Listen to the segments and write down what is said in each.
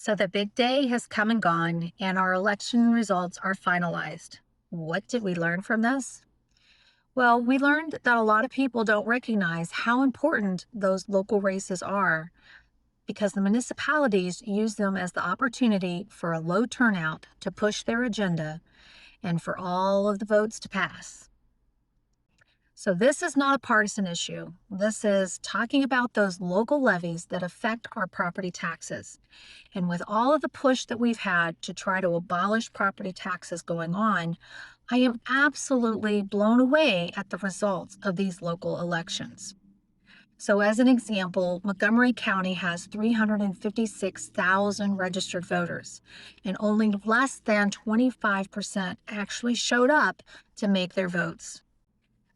So the big day has come and gone, and our election results are finalized. What did we learn from this? Well, we learned that a lot of people don't recognize how important those local races are because the municipalities use them as the opportunity for a low turnout to push their agenda and for all of the votes to pass. So this is not a partisan issue. This is talking about those local levies that affect our property taxes. And with all of the push that we've had to try to abolish property taxes going on, I am absolutely blown away at the results of these local elections. So as an example, Montgomery County has 356,000 registered voters, and only less than 25% actually showed up to make their votes.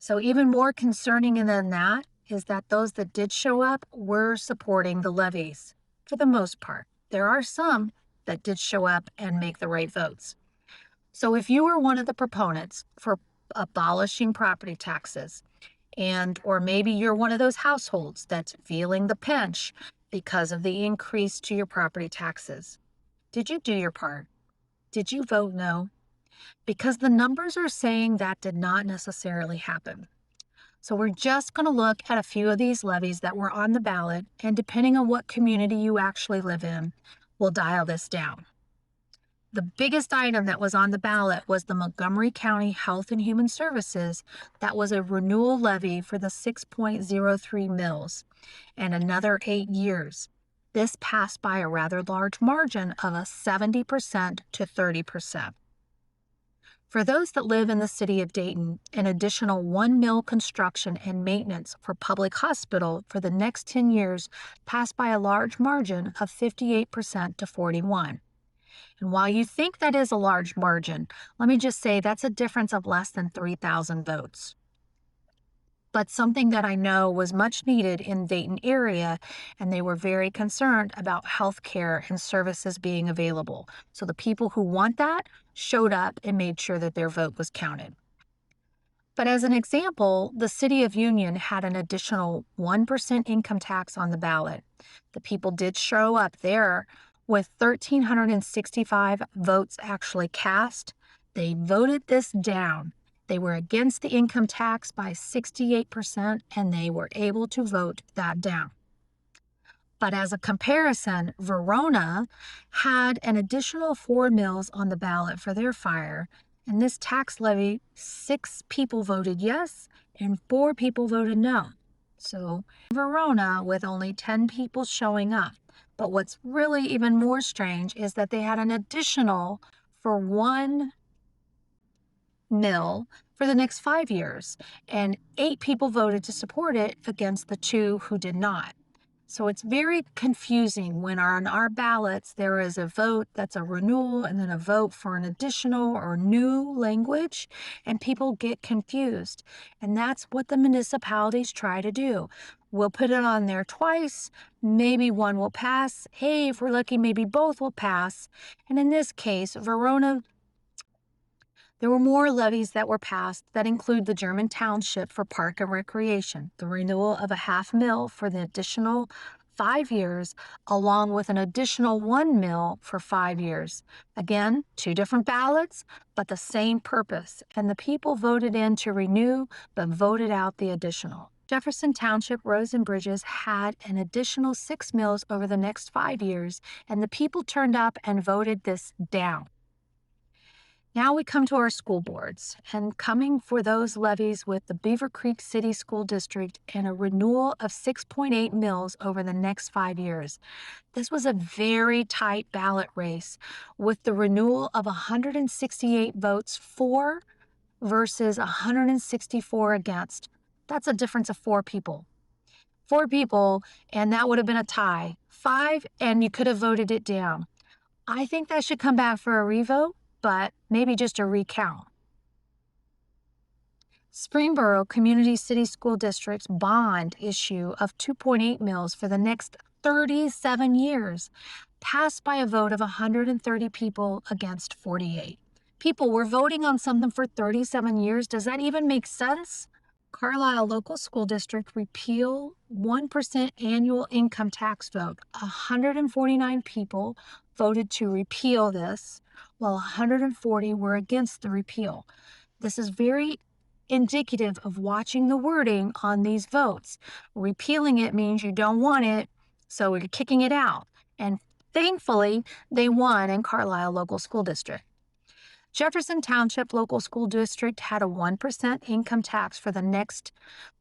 So even more concerning than that is that those that did show up were supporting the levies for the most part. There are some that did show up and make the right votes. So if you are one of the proponents for abolishing property taxes, or maybe you're one of those households that's feeling the pinch because of the increase to your property taxes, did you do your part? Did you vote no? Because the numbers are saying that did not necessarily happen. So we're just going to look at a few of these levies that were on the ballot, and depending on what community you actually live in, we'll dial this down. The biggest item that was on the ballot was the Montgomery County Health and Human Services. That was a renewal levy for the 6.03 mills and another 8 years. This passed by a rather large margin of a 70% to 30%. For those that live in the city of Dayton, an additional 1 mill construction and maintenance for public hospital for the next 10 years passed by a large margin of 58% to 41%. And while you think that is a large margin, let me just say that's a difference of less than 3,000 votes. But something that I know was much needed in the Dayton area, and they were very concerned about health care and services being available. So the people who want that showed up and made sure that their vote was counted. But as an example, the city of Union had an additional 1% income tax on the ballot. The people did show up there with 1,365 votes actually cast. They voted this down. They were against the income tax by 68%, and they were able to vote that down. But as a comparison, Verona had an additional 4 mills on the ballot for their fire, and this tax levy, 6 people voted yes and 4 people voted no. So Verona with only 10 people showing up. But what's really even more strange is that they had an additional for 1 mill for the next 5 years, and 8 people voted to support it against the 2 who did not. So it's very confusing when on our ballots there is a vote that's a renewal and then a vote for an additional or new language, and people get confused. And that's what the municipalities try to do. We'll put it on there twice, maybe one will pass. Hey, if we're lucky, maybe both will pass. And in this case, Verona, there were more levies that were passed that include the German Township for Park and Recreation, the renewal of a half mill for the additional 5 years, along with an additional 1 mill for 5 years. Again, 2 different ballots, but the same purpose. And the people voted in to renew, but voted out the additional. Jefferson Township Roads and Bridges had an additional 6 mills over the next 5 years, and the people turned up and voted this down. Now we come to our school boards, and coming for those levies with the Beaver Creek City School District and a renewal of 6.8 mills over the next 5 years. This was a very tight ballot race with the renewal of 168 votes for versus 164 against. That's a difference of 4 people. 4 people, and that would have been a tie. 5, and you could have voted it down. I think that should come back for a revote, but maybe just a recount. Springboro Community City School District's bond issue of 2.8 mills for the next 37 years passed by a vote of 130 people against 48. People were voting on something for 37 years. Does that even make sense? Carlisle Local School District repeal 1% annual income tax vote. 149 people voted to repeal this, while 140 were against the repeal. This is very indicative of watching the wording on these votes. Repealing it means you don't want it, so we're kicking it out. And thankfully, they won in Carlisle Local School District. Jefferson Township Local School District had a 1% income tax for the next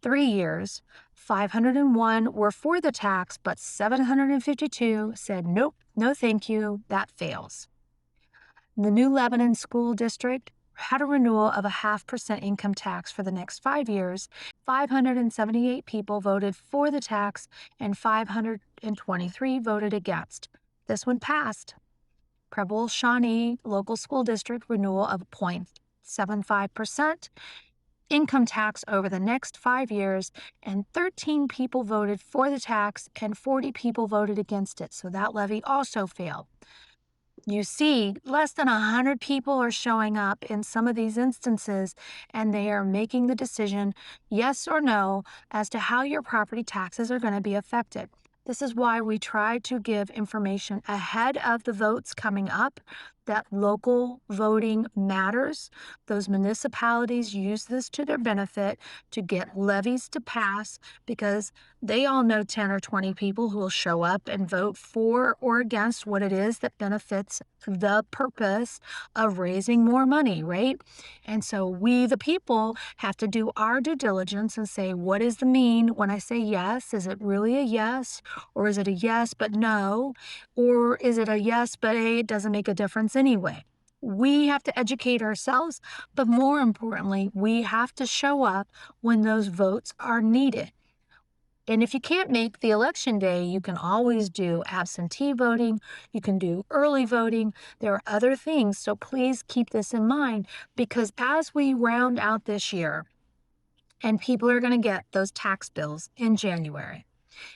3 years. 501 were for the tax, but 752 said, nope, no thank you, that fails. The New Lebanon School District had a renewal of a 0.5% income tax for the next 5 years. 578 people voted for the tax and 523 voted against. This one passed. Preble Shawnee Local School District renewal of 0.75% income tax over the next 5 years, and 13 people voted for the tax and 40 people voted against it, so that levy also failed. You see, less than 100 people are showing up in some of these instances, and they are making the decision, yes or no, as to how your property taxes are going to be affected. This is why we try to give information ahead of the votes coming up, that local voting matters. Those municipalities use this to their benefit to get levies to pass, because they all know 10 or 20 people who will show up and vote for or against what it is that benefits the purpose of raising more money, right? And so we, the people, have to do our due diligence and say, what is the mean when I say yes? Is it really a yes? Or is it a yes but no? Or is it a yes but hey, it doesn't make a difference anyway? We have to educate ourselves, but more importantly, we have to show up when those votes are needed. And if you can't make the election day, you can always do absentee voting. You can do early voting. There are other things. So please keep this in mind, because as we round out this year, and people are going to get those tax bills in January,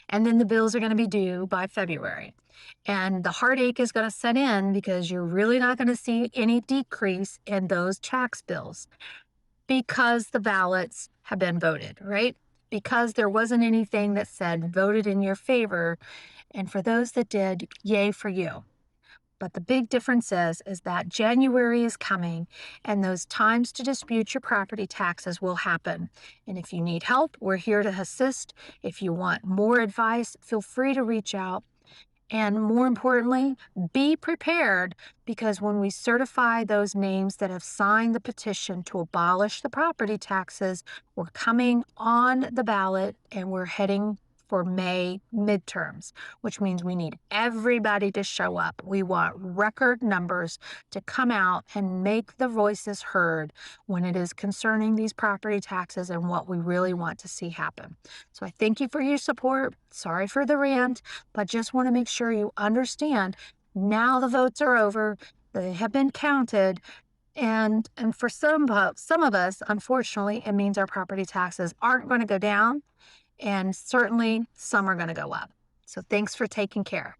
and then the bills are going to be due by February. And the heartache is going to set in because you're really not going to see any decrease in those tax bills because the ballots have been voted, right? Because there wasn't anything that said voted in your favor. And for those that did, yay for you. But the big difference is that January is coming, and those times to dispute your property taxes will happen. And if you need help, we're here to assist. If you want more advice, feel free to reach out. And more importantly, be prepared, because when we certify those names that have signed the petition to abolish the property taxes, we're coming on the ballot and we're heading for May midterms, which means we need everybody to show up. We want record numbers to come out and make the voices heard when it is concerning these property taxes and what we really want to see happen. So I thank you for your support. Sorry for the rant, but just want to make sure you understand now the votes are over. They have been counted. And for some of us, unfortunately, it means our property taxes aren't going to go down. And certainly some are going to go up. So thanks for taking care.